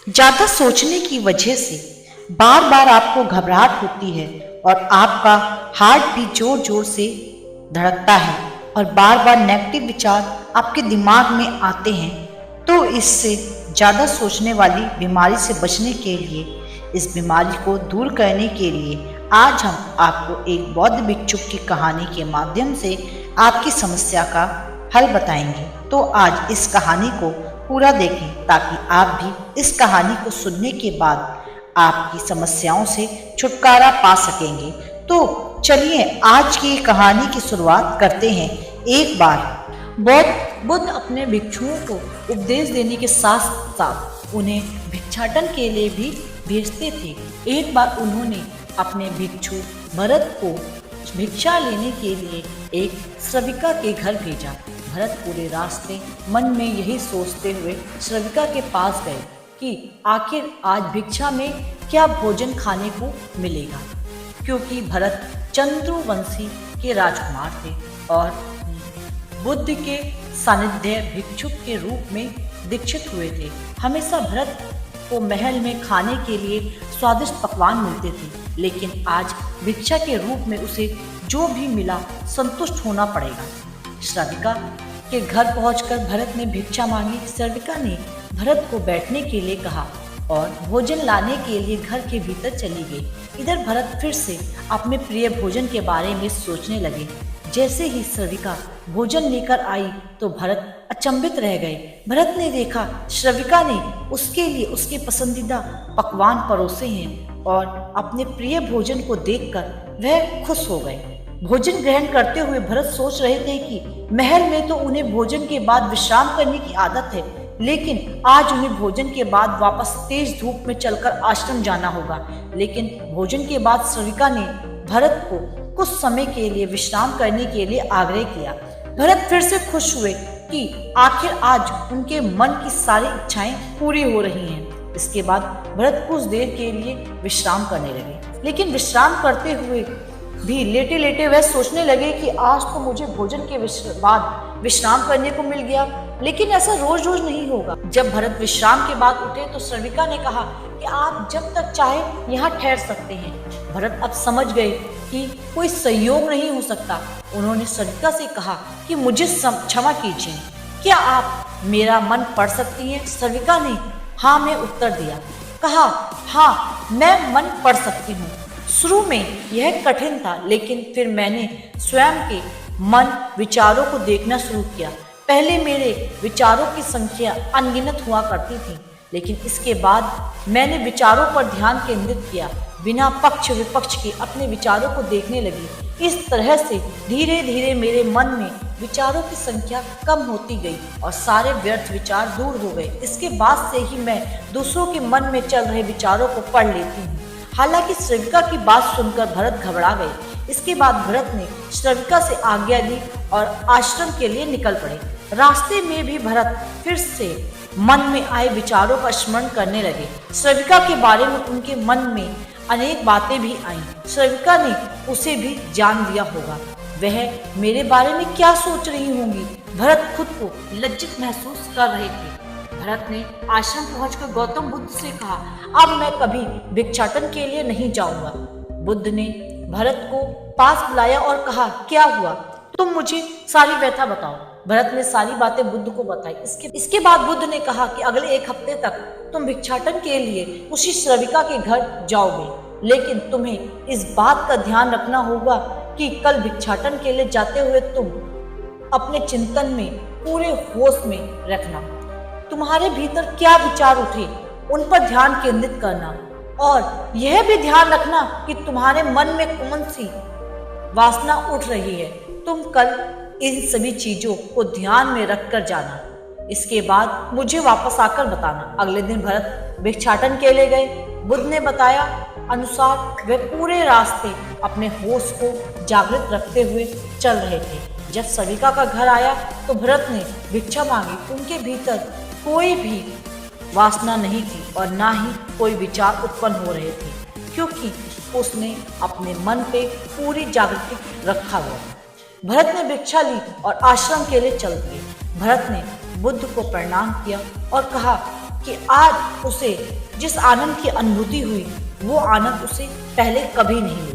ज्यादा सोचने की वजह से बार बार आपको घबराहट होती है और आपका हार्ट भी जोर जोर से धड़कता है और बार बार नेगेटिव विचार आपके दिमाग में आते हैं, तो इससे ज़्यादा सोचने वाली बीमारी से बचने के लिए, इस बीमारी को दूर करने के लिए आज हम आपको एक बौद्ध भिक्षुक की कहानी के माध्यम से आपकी समस्या का हल बताएंगे। तो आज इस कहानी को पूरा देखें ताकि आप भी इस कहानी को सुनने के बाद आपकी समस्याओं से छुटकारा पा सकेंगे। तो चलिए आज की कहानी की शुरुआत करते हैं। एक बार बुद्ध अपने भिक्षुओं को उपदेश देने के साथ साथ उन्हें भिक्षाटन के लिए भी भेजते थे। एक बार उन्होंने अपने भिक्षु भरत को भिक्षा लेने के लिए एक श्रविका के घर भेजा। भरत पूरे रास्ते मन में यही सोचते हुए श्रविका के पास गए कि आखिर आज भिक्षा में क्या भोजन खाने को मिलेगा, क्योंकि भरत चंद्रवंशी के राजकुमार थे और बुद्ध के सानिध्य भिक्षुक के रूप में दीक्षित हुए थे। हमेशा भरत को महल में खाने के लिए स्वादिष्ट पकवान मिलते थे, लेकिन आज भिक्षा के रूप में उसे जो भी मिला संतुष्ट होना पड़ेगा। श्रविका के घर पहुंचकर भरत ने भिक्षा मांगी। श्रविका ने भरत को बैठने के लिए कहा और भोजन लाने के लिए घर के भीतर चली गई। इधर भरत फिर से अपने प्रिय भोजन के बारे में सोचने लगे। जैसे ही श्रविका भोजन लेकर आई तो भरत अचंभित रह गए। भरत ने देखा श्रविका ने उसके लिए उसके पसंदीदा पकवान परोसे हैं और अपने प्रिय भोजन को देखकर वह खुश हो गए। भोजन ग्रहण करते हुए भरत सोच रहे थे कि महल में तो उन्हें भोजन के बाद विश्राम करने की आदत है, लेकिन आज उन्हें भोजन के बाद वापस तेज धूप में चलकर आश्रम जाना होगा। लेकिन भोजन के बाद श्रविका ने भरत को कुछ समय के लिए विश्राम करने के लिए आग्रह किया। भरत फिर से खुश हुए कि आखिर आज उनके मन की सारी इच्छाएं पूरी हो रही हैं। इसके बाद भरत कुछ देर के लिए विश्राम करने लगे, लेकिन विश्राम करते हुए भी लेटे लेटे वह सोचने लगे कि आज तो मुझे भोजन के बाद विश्राम करने को मिल गया, लेकिन ऐसा रोज रोज नहीं होगा। जब भरत विश्राम के बाद उठे तो श्रविका ने कहा कि आप जब तक चाहे यहाँ ठहर सकते हैं। भरत अब समझ गए कि कोई संयोग नहीं हो सकता। उन्होंने श्रविका से कहा कि मुझे क्षमा कीजिए, क्या आप मेरा मन पढ़ सकती हैं? श्रविका ने हाँ में उत्तर दिया। कहा हाँ, मैं मन पढ़ सकती हूँ। शुरू में यह कठिन था, लेकिन फिर मैंने स्वयं के मन विचारों को देखना शुरू किया। पहले मेरे विचारों की संख्या अनगिनत हुआ करती थी, लेकिन इसके बाद मैंने विचारों पर ध्यान केंद्रित किया, बिना पक्ष विपक्ष के अपने विचारों को देखने लगी। इस तरह से धीरे धीरे मेरे मन में विचारों की संख्या कम होती गई और सारे व्यर्थ विचार दूर हो गए। इसके बाद से ही मैं दूसरों के मन में चल रहे विचारों को पढ़ लेती हूँ। हालांकि श्रविका की बात सुनकर भरत घबरा गए। इसके बाद भरत ने श्रविका से आज्ञा ली और आश्रम के लिए निकल पड़े। रास्ते में भी भरत फिर से मन में आए विचारों का स्मरण करने लगे। श्रविका के बारे में उनके मन में अनेक बातें भी आईं। श्रविका ने उसे भी जान लिया होगा। वह मेरे बारे में क्या सोच रही होंगी? भरत खुद को लज्जित महसूस कर रहे थे। भरत ने आश्रम पहुंचकर गौतम बुद्ध से कहा, अब मैं कभी भिक्षाटन के लिए नहीं जाऊंगा। बुद्ध ने भरत को पास बुलाया और कहा, क्या हुआ? तुम मुझे सारी व्यथा बताओ। भरत ने सारी बातें बुद्ध को बताई। इसके बाद बुद्ध ने कहा कि अगले एक हफ्ते तक तुम भिक्षाटन के लिए उसी श्रविका के घर जाओगे, लेकिन तुम्हें इस बात का ध्यान रखना होगा कि कल भिक्षाटन के लिए जाते हुए तुम अपने चिंतन में पूरे होश में रखना। तुम्हारे भीतर क्या विचार उठे उन पर ध्यान केंद्रित करना, और यह भी ध्यान रखना कि तुम्हारे मन में कौन सी वासना उठ रही है। तुम कल इन सभी चीजों को ध्यान में रखकर जाना। इसके बाद मुझे वापस आकर बताना। अगले दिन भरत भिक्षाटन के लिए गए। बुद्ध ने बताया अनुसार वे पूरे रास्ते अपने होश को जागृत रखते हुए चल रहे थे। जब श्रविका का घर आया तो भरत ने भिक्षा मांगी। उनके भीतर कोई भी वासना नहीं थी और ना ही कोई विचार उत्पन्न हो रहे थे, क्योंकि उसने अपने मन पे पूरी जागृति रखा हुआ। भरत ने भिक्षा ली और आश्रम के लिए चल दिए। भरत ने बुद्ध को प्रणाम किया और कहा, कि आज उसे जिस आनंद की अनुभूति हुई वो आनंद उसे पहले कभी नहीं मिला।